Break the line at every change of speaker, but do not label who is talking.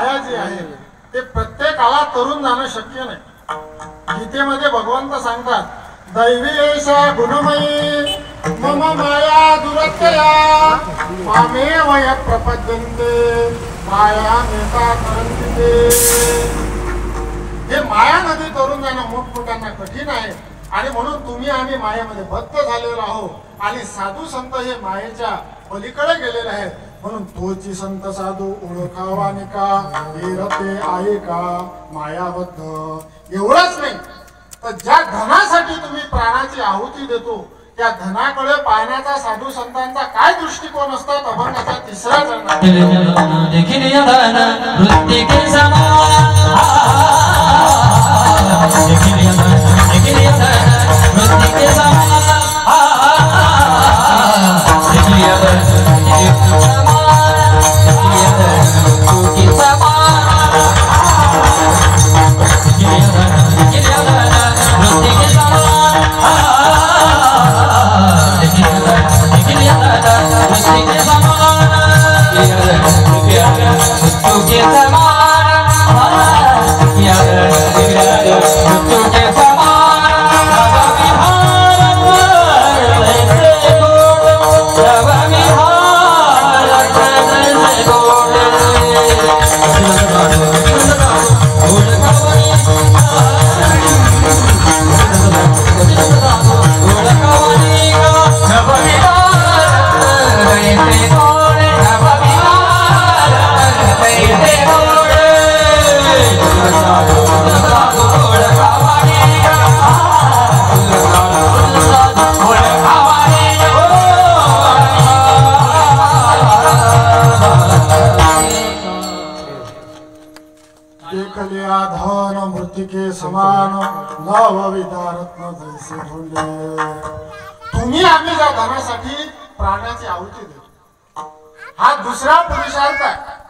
माया जी आहे ते प्रत्येकाला तरुण जाणं शक्य नाही। गीतेमध्ये भगवंत सांगतात दैवी एषा गुणमयी मम माया दुरत्यया मामेव य प्रपद्यन्ते माया नेता करन्ति ते। हे माया नदी तरुण जाणं मोठमोठ्यांना कठीण आहे आणि म्हणून तुम्ही आम्ही मायेमध्ये बद्ध झालेलो आहोत आणि साधू संत हे मायेच्या पलीकडे गेलेले आहेत। म्हणून तोची संत साधू ओळखावा निका रते आहे का मायाबद्ध। एवढंच नाही तर ज्या धनासाठी तुम्ही प्राणाची आहुती देतो त्या धनाकडे पाहण्याचा साधू संतांचा काय दृष्टिकोन असतात अभंगाच्या तिसऱ्या चरणात समान नवविदारत्न जैसे बोलले। तुम्ही आम्ही ज्या धनासाठी प्राण्याची आहुती देतो हा दुसरा पुरुषार्थ आहे।